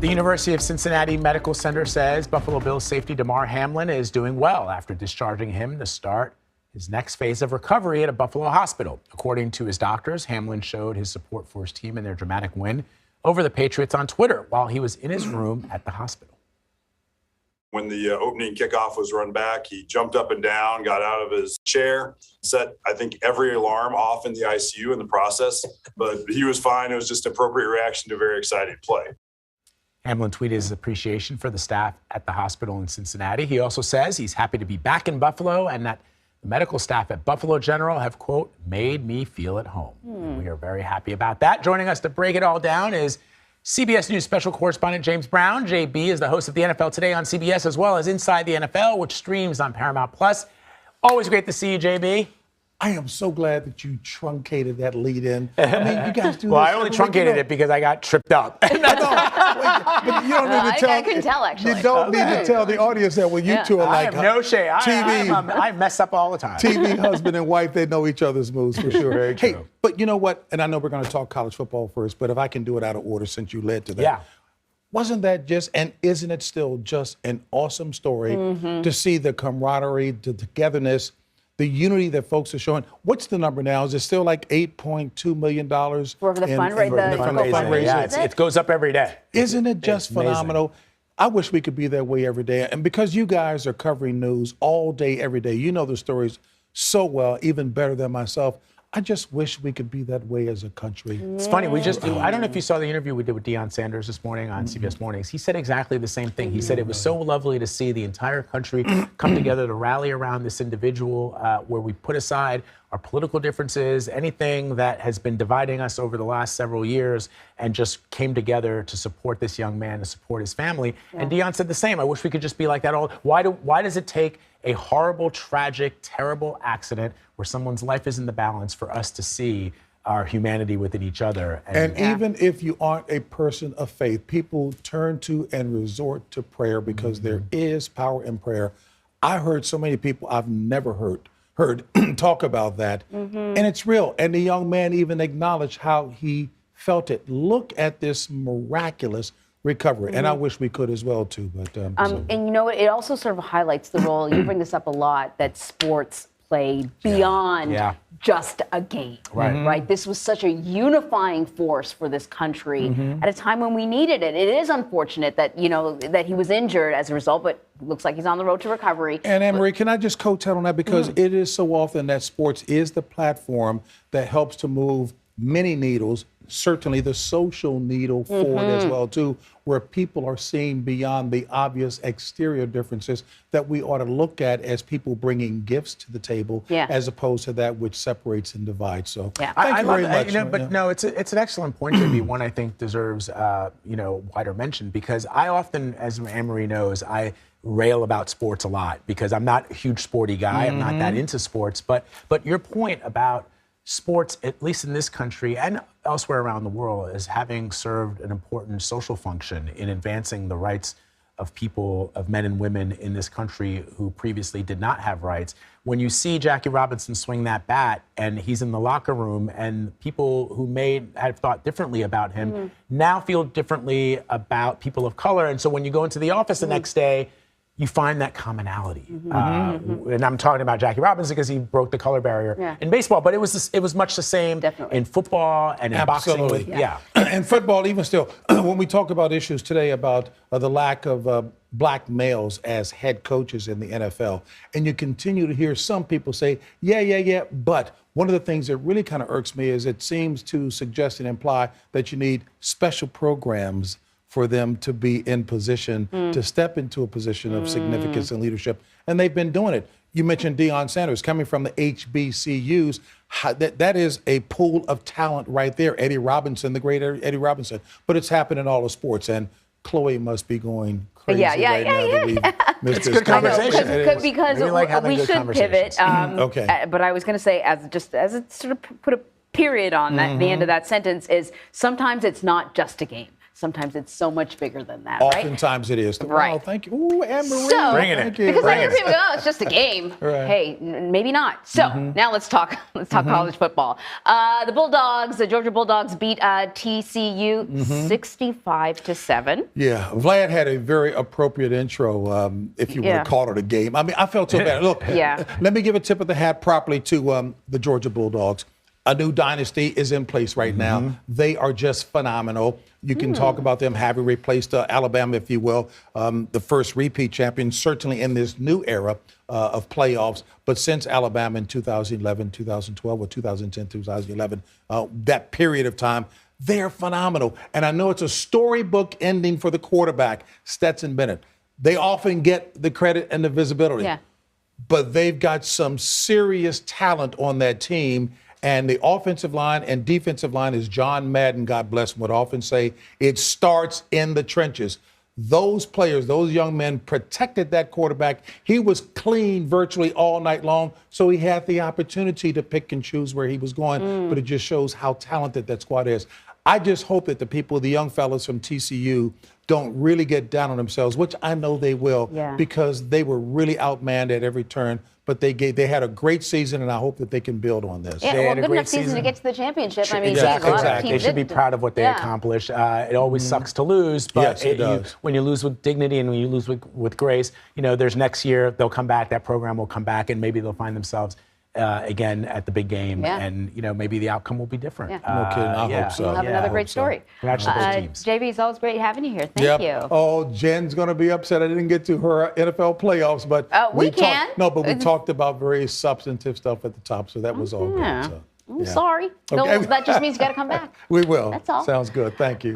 The University of Cincinnati Medical Center says Buffalo Bills safety Damar Hamlin is doing well after discharging him to start his next phase of recovery at a Buffalo hospital. According to his doctors, Hamlin showed his support for his team in their dramatic win over the Patriots on Twitter while he was in his room at the hospital. When the opening kickoff was run back, he jumped up and down, got out of his chair, set, I think, every alarm off in the ICU in the process, but he was fine. It was just an appropriate reaction to a very exciting play. Hamlin tweeted his appreciation for the staff at the hospital in Cincinnati. He also says he's happy to be back in Buffalo and that the medical staff at Buffalo General have, quote, made me feel at home. And we are very happy about that. Joining us to break it all down is CBS News special correspondent James Brown. JB is the host of the NFL Today on CBS, as well as Inside the NFL, which streams on Paramount Plus. Always great to see you, JB. I am so glad that you truncated that lead in. I mean, you guys do Well, this I only truncated it because I got tripped up. But you don't need to tell. I can tell, actually. You don't need to tell the audience that when you two are like I have no shame. TV. I mess up all the time. TV husband and wife, they know each other's moves for sure. Very true. Hey, but you know what? And I know we're going to talk college football first, but if I can do it out of order since you led to that. Yeah. Wasn't that just, and isn't it still just an awesome story to see the camaraderie, the togetherness, the unity that folks are showing? What's the number now? Is it still like $8.2 million? For the fundraiser. Yeah, it goes up every day. Isn't it just phenomenal? I wish we could be that way every day. And because you guys are covering news all day, every day, you know the stories so well, even better than myself. I just wish we could be that way as a country. It's funny, I don't know if you saw the interview we did with Deion Sanders this morning on CBS Mornings. He said exactly the same thing. He said it was so lovely to see the entire country come together to rally around this individual where we put aside our political differences, anything that has been dividing us over the last several years, and just came together to support this young man, to support his family. Yeah. And Deion said the same. I wish we could just be like that all. Why does it take a horrible, tragic, terrible accident where someone's life is in the balance for us to see our humanity within each other? And even if you aren't a person of faith, people turn to and resort to prayer because there is power in prayer. I heard so many people I've never heard talk about that. And it's real. And the young man even acknowledged how he felt it. Look at this miraculous recovery. And I wish we could as well, too. But and you know what? It also sort of highlights the role, you bring this up a lot, that sports play beyond just a game, right? This was such a unifying force for this country at a time when we needed it. It is unfortunate that, that he was injured as a result, but looks like he's on the road to recovery. And Anne-Marie, can I just co-tell on that? Because it is so often that sports is the platform that helps to move many needles, certainly the social needle forward as well, too, where people are seeing beyond the obvious exterior differences that we ought to look at as people bringing gifts to the table as opposed to that which separates and divides. So thank you very much. No, it's an excellent point, JB. One I think deserves, wider mention, because I often, as Anne-Marie knows, I rail about sports a lot because I'm not a huge sporty guy. I'm not that into sports. But your point about sports, at least in this country and elsewhere around the world, is having served an important social function in advancing the rights of people, of men and women in this country who previously did not have rights. When you see Jackie Robinson swing that bat and he's in the locker room and people who may have thought differently about him now feel differently about people of color. And so when you go into the office the next day, you find that commonality. And I'm talking about Jackie Robinson because he broke the color barrier in baseball, but it was much the same in football and in boxing. And football, even still, when we talk about issues today about the lack of black males as head coaches in the NFL, and you continue to hear some people say, but one of the things that really kind of irks me is it seems to suggest and imply that you need special programs for them to be in position to step into a position of significance and leadership. And they've been doing it. You mentioned Deion Sanders coming from the HBCUs. That is a pool of talent right there. Eddie Robinson, the great Eddie Robinson. But it's happened in all the sports. And Chloe must be going crazy right now that we've missed it's this good conversation. Because we should pivot. But I was going to say, as a sort of put a period on that, the end of that sentence, is sometimes it's not just a game. sometimes it's so much bigger than that, right? Oftentimes it is. Right. Wow, thank you. Ooh, Anne-Marie. So, Bringing it. Thank you. because I hear people go, oh, it's just a game. Right. Hey, maybe not. So now let's talk college football. The Georgia Bulldogs beat TCU 65-7. Yeah, Vlad had a very appropriate intro, if you want to call it a game. I mean, I felt so bad. Look, let me give a tip of the hat properly to the Georgia Bulldogs. A new dynasty is in place right now. They are just phenomenal. You can talk about them having replaced Alabama, if you will, the first repeat champion, certainly in this new era of playoffs. But since Alabama in 2011, 2012, or 2010, 2011, that period of time, they're phenomenal. And I know it's a storybook ending for the quarterback, Stetson Bennett. They often get the credit and the visibility. Yeah. But they've got some serious talent on that team. And the offensive line and defensive line, as John Madden, God bless him, would often say, it starts in the trenches. Those players, those young men protected that quarterback. He was clean virtually all night long, so he had the opportunity to pick and choose where he was going. But it just shows how talented that squad is. I just hope that the young fellas from TCU, don't really get down on themselves, which I know they will, because they were really outmanned at every turn. But they had a great season, and I hope that they can build on this. Yeah, well, good enough season to get to the championship. I mean, exactly. They should be proud of what they accomplished. It always sucks to lose, but when you lose with dignity and when you lose with grace, there's next year, they'll come back, that program will come back, and maybe they'll find themselves again at the big game, and maybe the outcome will be different. No kidding, I hope so. We'll have another great story. Congrats to both teams. JB, it's always great having you here. Thank you. Oh, Jen's going to be upset I didn't get to her NFL playoffs, but we can. We talked about very substantive stuff at the top, so that was all good. So, I'm sorry. Okay. No, that just means you got to come back. We will. That's all. Sounds good. Thank you.